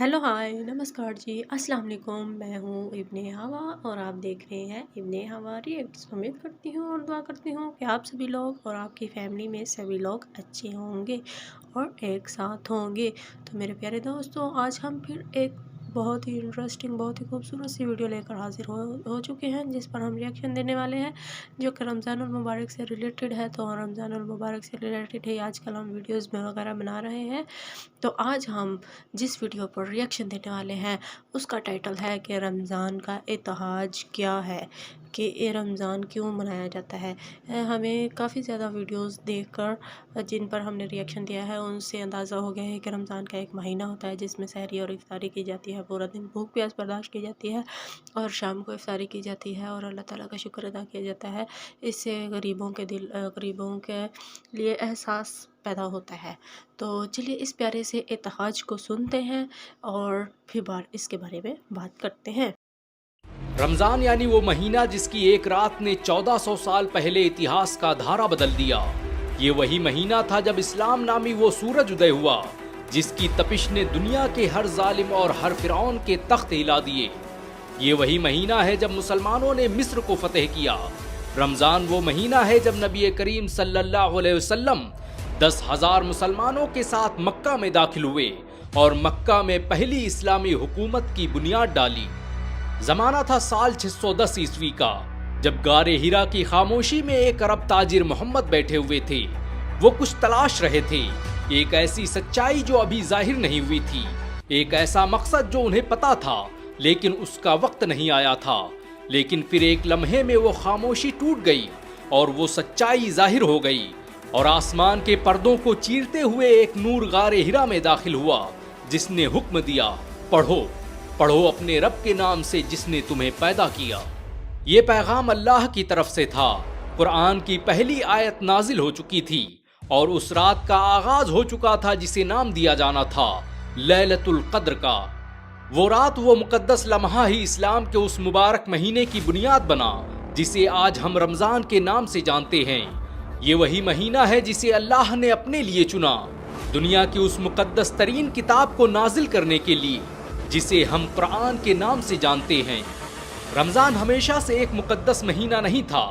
Hello hi नमस्कार जी अस्सलाम वालेकुम। मैं हूँ इब्ने हवा और आप देख रहे हैं इब्ने हवा रिएक्ट्स। उम्मीद करती हूँ और दुआ करती हूँ कि आप सभी लोग और आपकी फैमिली में सभी लोग अच्छे होंगे और एक साथ होंगे। तो मेरे प्यारे दोस्तों, आज हम फिर एक बहुत ही इंटरेस्टिंग बहुत ही खूबसूरत सी वीडियो लेकर हाजिर हो चुके हैं, जिस पर हम रिएक्शन देने वाले हैं, जो कि रमज़ानुल मुबारक से रिलेटेड है। तो रमज़ानुल मुबारक से रिलेटेड ही आजकल हम वीडियोज़ में वगैरह बना रहे हैं। तो आज हम जिस वीडियो पर रिएक्शन देने वाले हैं उसका टाइटल है कि रमज़ान का इतिहास क्या है, कि ये रमज़ान क्यों मनाया जाता है। हमें काफ़ी ज़्यादा वीडियोस देखकर जिन पर हमने रिएक्शन दिया है उनसे अंदाज़ा हो गया है कि रमज़ान का एक महीना होता है जिसमें सहरी और इफ्तारी की जाती है, पूरा दिन भूख प्यास बर्दाश्त की जाती है और शाम को इफ्तारी की जाती है और अल्लाह ताला का शुक्र अदा किया जाता है। इससे गरीबों के लिए एहसास पैदा होता है। तो चलिए इस प्यारे से इतिहास को सुनते हैं और फिर इसके बारे में बात करते हैं। रमजान यानी वो महीना जिसकी एक रात ने 1400 साल पहले इतिहास का धारा बदल दिया। ये वही महीना था जब इस्लाम नामी वो सूरज उदय हुआ जिसकी तपिश ने दुनिया के हर जालिम और हर फिरौन के तख्त हिला दिए। ये वही महीना है जब मुसलमानों ने मिस्र को फतेह किया। रमजान वो महीना है जब नबी करीम सल्लल्लाहु अलैहि वसल्लम 10,000 मुसलमानों के साथ मक्का में दाखिल हुए और मक्का में पहली इस्लामी हुकूमत की बुनियाद डाली। जमाना था साल 610 ईस्वी का, जब गारे हिरा की खामोशी में एक अरब ताजिर मोहम्मद बैठे हुए थे। वो कुछ तलाश रहे थे, एक ऐसी सच्चाई जो अभी जाहिर नहीं हुई थी, एक ऐसा मकसद जो उन्हें पता था लेकिन उसका वक्त नहीं आया था। लेकिन फिर एक लम्हे में वो खामोशी टूट गई और वो सच्चाई जाहिर हो गई और आसमान के पर्दों को चीरते हुए एक नूर गारे हिरा में दाखिल हुआ जिसने हुक्म दिया, पढ़ो पढ़ो अपने रब के नाम से जिसने तुम्हें पैदा किया। ये पैगाम अल्लाह की तरफ से था। कुरान की पहली आयत नाजिल हो चुकी थी और उस रात का आगाज हो चुका था जिसे नाम दिया जाना था लैलतुल क़द्र का। वो रात वो मुकद्दस लम्हा ही इस्लाम के उस मुबारक महीने की बुनियाद बना जिसे आज हम रमजान के नाम से जानते हैं। ये वही महीना है जिसे अल्लाह ने अपने लिए चुना, दुनिया की उस मुकद्दस तरीन किताब को नाजिल करने के लिए जिसे हम कुरान के नाम से जानते हैं। रमजान हमेशा से एक मुकद्दस महीना नहीं था,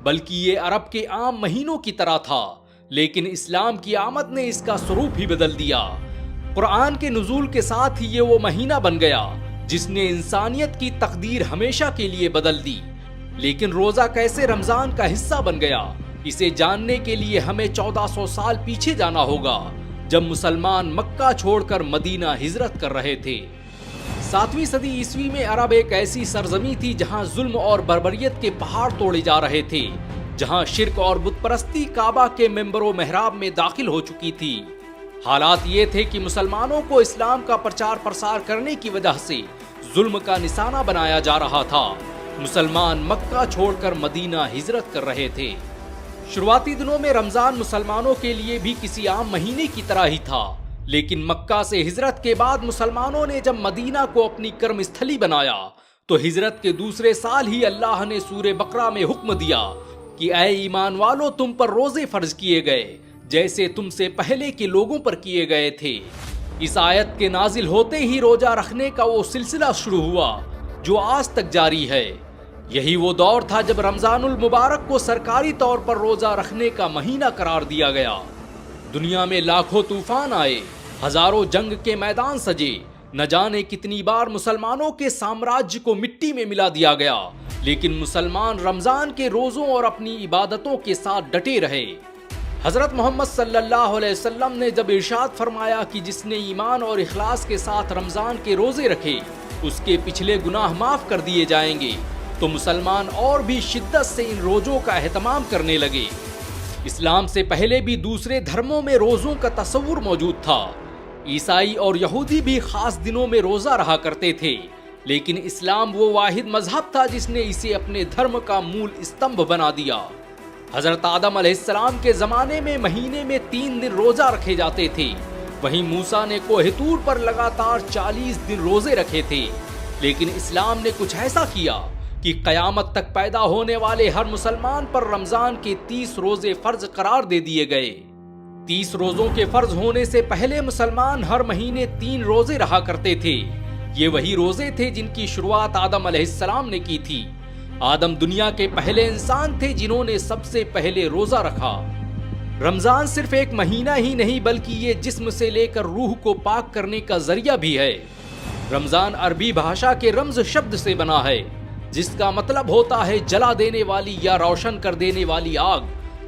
बल्कि ये अरब के आम महीनों की तरह था, लेकिन इस्लाम की आमद ने इसका स्वरूप ही बदल दिया। कुरान के नुज़ूल के साथ ही ये वो महीना बन गया जिसने इंसानियत की तकदीर हमेशा के लिए बदल दी। लेकिन रोजा कैसे रमजान का हिस्सा बन गया, इसे जानने के लिए हमें 1400 साल पीछे जाना होगा, जब मुसलमान मक्का छोड़कर मदीना हिजरत कर रहे थे। 7वीं सदी ईस्वी में अरब एक ऐसी सरजमी थी जहां जुल्म और बर्बरियत के पहाड़ तोड़े जा रहे थे, जहां शिर्क और बुतपरस्ती काबा के मेंबरों मेहराब में दाखिल हो चुकी थी। हालात ये थे कि मुसलमानों को इस्लाम का प्रचार प्रसार करने की वजह से जुल्म का निशाना बनाया जा रहा था। मुसलमान मक्का छोड़कर मदीना हिजरत कर रहे थे। शुरुआती दिनों में रमजान मुसलमानों के लिए भी किसी आम महीने की तरह ही था, लेकिन मक्का से हिजरत के बाद मुसलमानों ने जब मदीना को अपनी कर्म स्थली बनाया तो हिजरत के दूसरे साल ही अल्लाह ने सूरे बकरा में हुक्म दिया कि ऐ ईमान वालों, तुम पर रोजे फर्ज किए गए जैसे तुमसे पहले के लोगों पर किए गए थे। इस आयत के नाजिल होते ही रोजा रखने का वो सिलसिला शुरू हुआ जो आज तक जारी है। यही वो दौर था जब रमजानुल मुबारक को सरकारी तौर पर रोजा रखने का महीना करार दिया गया। दुनिया में लाखों तूफान आए, हजारों जंग के मैदान सजे, न जाने कितनी बार मुसलमानों के साम्राज्य को मिट्टी में मिला दिया गया, लेकिन मुसलमान रमजान के रोजों और अपनी इबादतों के साथ डटे रहे। हजरत मोहम्मद सल्लल्लाहु अलैहि वसल्लम ने जब इरशाद फरमाया कि जिसने ईमान और इखलास के साथ रमजान के रोजे रखे उसके पिछले गुनाह माफ कर दिए जाएंगे, तो मुसलमान और भी शिद्दत से इन रोजों का एहतमाम करने लगे। इस्लाम से पहले भी दूसरे धर्मों में रोजों का तस्वुर मौजूद था। ईसाई और यहूदी भी खास दिनों में रोजा रहा करते थे, लेकिन इस्लाम वो वाहिद मजहब था जिसने इसे अपने धर्म का मूल स्तंभ बना दिया। हजरत आदम अलैहिस्सलाम के जमाने में महीने में 3 दिन रोजा रखे जाते थे, वहीं मूसा ने कोहितूर पर लगातार 40 दिन रोजे रखे थे। लेकिन इस्लाम ने कुछ ऐसा किया कि कयामत तक पैदा होने वाले हर मुसलमान पर रमजान के 30 रोजे फर्ज करार दे दिए गए। 30 روزوں کے فرض ہونے سے پہلے مسلمان ہر مہینے 3 روزے رہا کرتے تھے۔ یہ وہی روزے تھے جن کی شروعات آدم علیہ السلام نے کی تھی۔ آدم دنیا کے پہلے انسان تھے جنہوں نے سب سے پہلے روزہ رکھا۔ رمضان صرف ایک مہینہ ہی نہیں بلکہ یہ جسم سے لے کر روح کو پاک کرنے کا ذریعہ بھی ہے۔ رمضان عربی بھاشا کے رمز شبد سے بنا ہے، جس کا مطلب ہوتا ہے جلا دینے والی یا روشن کر دینے والی آگ۔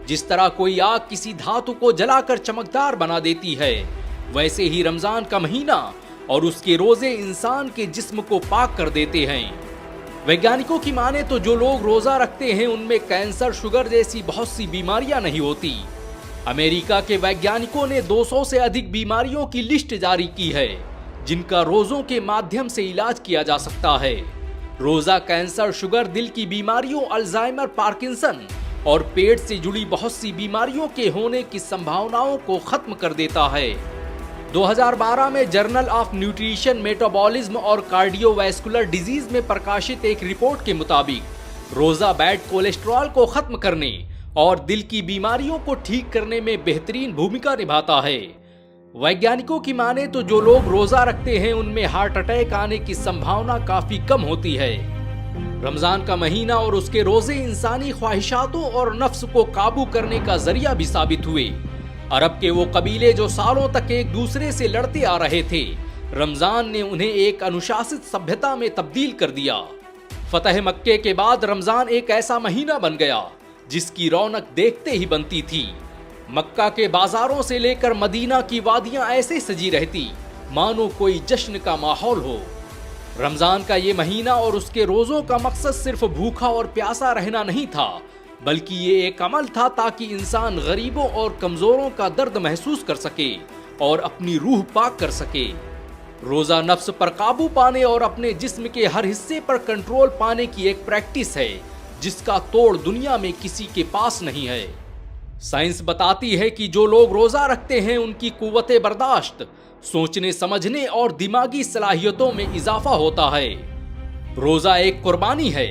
جس طرح کوئی آگ کسی دھاتو کو جلا کر چمکدار بنا دیتی ہے، ویسے ہی رمضان کا مہینہ اور اس کے روزے انسان کے جسم کو پاک کر دیتے ہیں۔ ویگیانکوں کی مانے تو جو لوگ روزہ رکھتے ہیں ان میں کینسر، شوگر جیسی بہت سی بیماریاں نہیں ہوتی۔ امریکہ کے ویگیانکوں نے 200 سے ادھک بیماریوں کی لسٹ جاری کی ہے جن کا روزوں کے مادھیم سے علاج کیا جا سکتا ہے۔ روزہ کینسر، شوگر، دل کی بیماریوں، الزائمر، پارکنسن اور پیٹ سے جڑی بہت سی بیماریوں کے ہونے کی سمبھاوناؤں کو ختم کر دیتا ہے۔ 2012 میں جرنل آف نیوٹریشن، میٹابولزم اور کارڈیو ویسکولر ڈیزیز میں پرکاشت ایک رپورٹ کے مطابق روزہ بیڈ کولیسٹرول کو ختم کرنے اور دل کی بیماریوں کو ٹھیک کرنے میں بہترین بھومکا نبھاتا ہے۔ ویگیانکوں کی مانے تو جو لوگ روزہ رکھتے ہیں ان میں ہارٹ اٹیک آنے کی سمبھاونا کافی کم ہوتی ہے۔ رمضان کا مہینہ اور اس کے روزے انسانی خواہشاتوں اور نفس کو قابو کرنے کا ذریعہ بھی ثابت ہوئے۔ عرب کے وہ قبیلے جو سالوں تک ایک دوسرے سے لڑتے آ رہے تھے، رمضان نے انہیں ایک انوشاست سبھیتا میں تبدیل کر دیا۔ فتح مکے کے بعد رمضان ایک ایسا مہینہ بن گیا جس کی رونق دیکھتے ہی بنتی تھی۔ مکہ کے بازاروں سے لے کر مدینہ کی وادیاں ایسے سجی رہتی مانو کوئی جشن کا ماحول ہو۔ رمضان کا یہ مہینہ اور اس کے روزوں کا مقصد صرف بھوکا اور پیاسا رہنا نہیں تھا، بلکہ یہ ایک عمل تھا تاکہ انسان غریبوں اور کمزوروں کا درد محسوس کر سکے اور اپنی روح پاک کر سکے۔ روزہ نفس پر قابو پانے اور اپنے جسم کے ہر حصے پر کنٹرول پانے کی ایک پریکٹس ہے جس کا توڑ دنیا میں کسی کے پاس نہیں ہے۔ سائنس بتاتی ہے کہ جو لوگ روزہ رکھتے ہیں ان کی قوت برداشت، سوچنے سمجھنے اور دماغی صلاحیتوں میں اضافہ ہوتا ہے۔ روزہ ایک قربانی ہے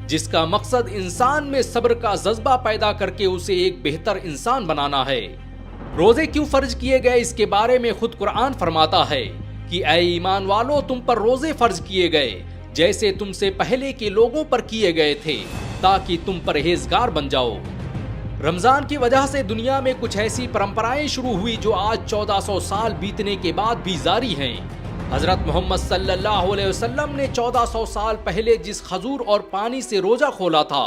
جس کا مقصد انسان میں صبر کا جذبہ پیدا کر کے اسے ایک بہتر انسان بنانا ہے۔ روزے کیوں فرض کیے گئے اس کے بارے میں خود قرآن فرماتا ہے کہ اے ایمان والو، تم پر روزے فرض کیے گئے جیسے تم سے پہلے کے لوگوں پر کیے گئے تھے تاکہ تم پرہیزگار بن جاؤ۔ رمضان کی وجہ سے دنیا میں کچھ ایسی پرمپرائیں شروع ہوئی جو آج 1400 سال بیتنے کے بعد بھی جاری ہیں۔ حضرت محمد صلی اللہ علیہ وسلم نے 1400 سال پہلے جس کھجور اور پانی سے روزہ کھولا تھا،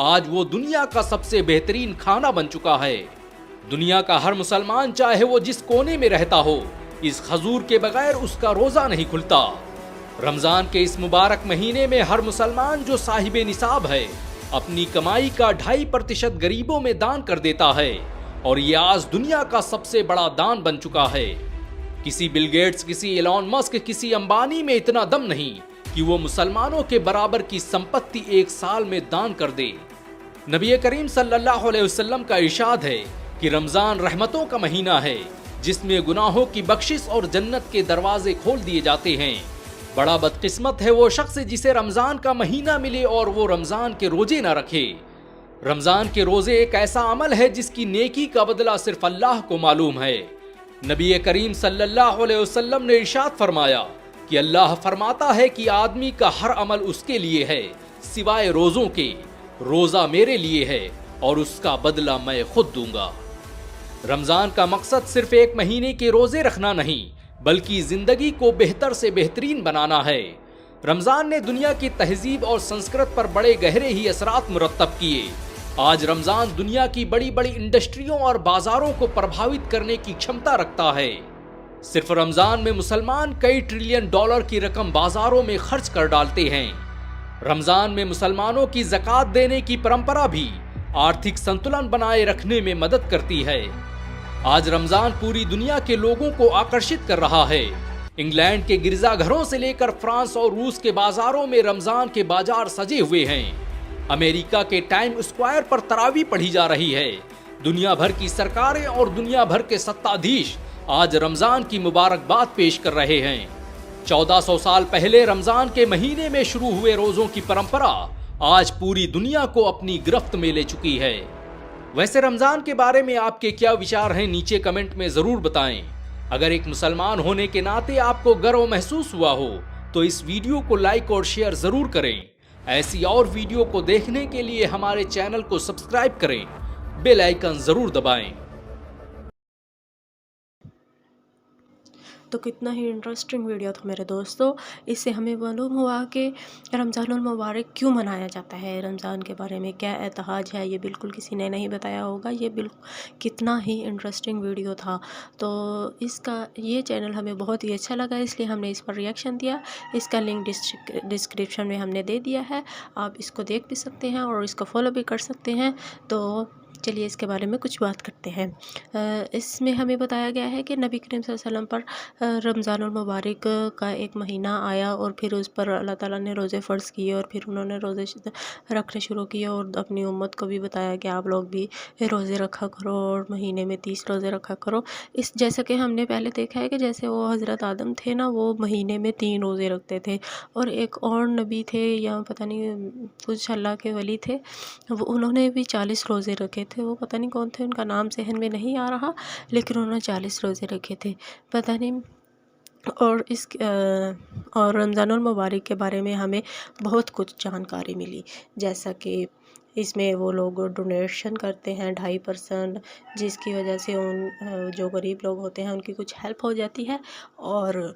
آج وہ دنیا کا سب سے بہترین کھانا بن چکا ہے۔ دنیا کا ہر مسلمان چاہے وہ جس کونے میں رہتا ہو، اس کھجور کے بغیر اس کا روزہ نہیں کھلتا۔ رمضان کے اس مبارک مہینے میں ہر مسلمان جو صاحب نصاب ہے اپنی کمائی کا 2.5% غریبوں میں دان کر دیتا ہے، اور یہ آج دنیا کا سب سے بڑا دان بن چکا ہے۔ کسی بل گیٹس، کسی ایلون مسک، کسی امبانی میں اتنا دم نہیں کہ وہ مسلمانوں کے برابر کی سمپتی ایک سال میں دان کر دے۔ نبی کریم صلی اللہ علیہ وسلم کا ارشاد ہے کہ رمضان رحمتوں کا مہینہ ہے جس میں گناہوں کی بخشش اور جنت کے دروازے کھول دیے جاتے ہیں۔ بڑا بدقسمت ہے وہ شخص جسے رمضان کا مہینہ ملے اور وہ رمضان کے روزے نہ رکھے۔ رمضان کے روزے ایک ایسا عمل ہے جس کی نیکی کا بدلہ صرف اللہ کو معلوم ہے۔ نبی کریم صلی اللہ علیہ وسلم نے ارشاد فرمایا کہ اللہ فرماتا ہے کہ آدمی کا ہر عمل اس کے لیے ہے سوائے روزوں کے، روزہ میرے لیے ہے اور اس کا بدلہ میں خود دوں گا۔ رمضان کا مقصد صرف ایک مہینے کے روزے رکھنا نہیں بلکہ زندگی کو بہتر سے بہترین بنانا ہے۔ رمضان نے دنیا کی تہذیب اور سنسکرت پر بڑے گہرے ہی اثرات مرتب کیے۔ آج رمضان دنیا کی بڑی بڑی انڈسٹریوں اور بازاروں کو پربھاوت کرنے کی چھمتا رکھتا ہے۔ صرف رمضان میں مسلمان کئی ٹریلین ڈالر کی رقم بازاروں میں خرچ کر ڈالتے ہیں۔ رمضان میں مسلمانوں کی زکوٰۃ دینے کی پرمپرا بھی آرتھک سنتلن بنائے رکھنے میں مدد کرتی ہے۔ آج رمضان پوری دنیا کے لوگوں کو آکرشت کر رہا ہے۔ انگلینڈ کے گرجا گھروں سے لے کر فرانس اور روس کے بازاروں میں رمضان کے بازار سجے ہوئے ہیں۔ امریکہ کے ٹائم اسکوائر پر تراویح پڑھی جا رہی ہے۔ دنیا بھر کی سرکاریں اور دنیا بھر کے ستادھیش آج رمضان کی مبارکباد پیش کر رہے ہیں۔ 1400 سال پہلے رمضان کے مہینے میں شروع ہوئے روزوں کی پرمپرا آج پوری دنیا کو اپنی گرفت میں لے چکی ہے۔ वैसे रमजान के बारे में आपके क्या विचार हैं नीचे कमेंट में जरूर बताएं। अगर एक मुसलमान होने के नाते आपको गर्व महसूस हुआ हो तो इस वीडियो को लाइक और शेयर जरूर करें। ऐसी और वीडियो को देखने के लिए हमारे चैनल को सब्सक्राइब करें, बेल आइकन जरूर दबाएं। तो कितना ही इंटरेस्टिंग वीडियो था मेरे दोस्तों। इससे हमें मालूम हुआ कि रमज़ानुल मुबारक क्यों मनाया जाता है, रमज़ान के बारे में क्या एतहाज है, ये बिल्कुल किसी ने नहीं बताया होगा। ये बिल्कुल कितना ही इंटरेस्टिंग वीडियो था। तो ये चैनल हमें बहुत ही अच्छा लगा, इसलिए हमने इस पर रिएक्शन दिया। इसका लिंक डिस्क्रिप्शन में हमने दे दिया है, आप इसको देख भी सकते हैं और इसको फॉलो भी कर सकते हैं। तो चलिए इसके बारे में कुछ बात करते हैं। इसमें हमें बताया गया है कि नबी करीम सल्लल्लाहु अलैहि वसल्लम पर रमज़ानुल मुबारक का एक महीना आया और फिर उस पर अल्लाह ताला ने रोज़े फ़र्ज़ किए और फिर उन्होंने रोज़े रखने शुरू किए और अपनी उम्मत को भी बताया कि आप लोग भी रोज़े रखा करो और महीने में 30 रोज़े रखा करो। इस जैसा कि हमने पहले देखा है कि जैसे वो हज़रत आदम थे ना, वो महीने में 3 रोज़े रखते थे, और एक और नबी थे या पता नहीं कुछ अल्लाह के वली थे, वो उन्होंने भी 40 रोज़े रखे थे। वो पता नहीं कौन थे, उनका नाम ज़हन में नहीं आ रहा, लेकिन उन्होंने 40 रोज़े रखे थे, पता नहीं। और रमज़ानुल मुबारक के बारे में हमें बहुत कुछ जानकारी मिली, जैसा कि इसमें वो लोग डोनेशन करते हैं 2.5%, जिसकी वजह से उन जो गरीब लोग होते हैं उनकी कुछ हेल्प हो जाती है। और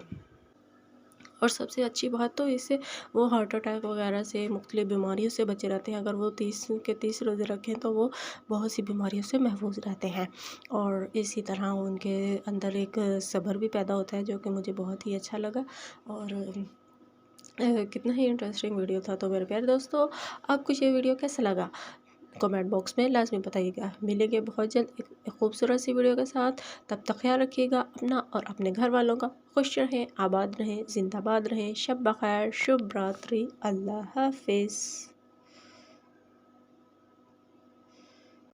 सबसे अच्छी बात तो इससे वो हार्ट अटैक वगैरह से, मुख्तलिफ़ बीमारियों से बचे रहते हैं। अगर वो 30 रोज़े रखें तो वो बहुत सी बीमारियों से महफूज रहते हैं। और इसी तरह उनके अंदर एक सब्र भी पैदा होता है, जो कि मुझे बहुत ही अच्छा लगा। और कितना ही इंटरेस्टिंग वीडियो था। तो मेरे प्यारे दोस्तों, आपको ये वीडियो कैसा लगा कमेंट बॉक्स में लाजमी बताइएगा। मिलेंगे बहुत जल्द एक खूबसूरत सी वीडियो के साथ। तब तक ख्याल रखिएगा अपना और अपने घर वालों का। खुश रहें, आबाद रहें, जिंदाबाद रहें। शब बखैर, शुभ रात्रि, अल्लाह हाफिज़।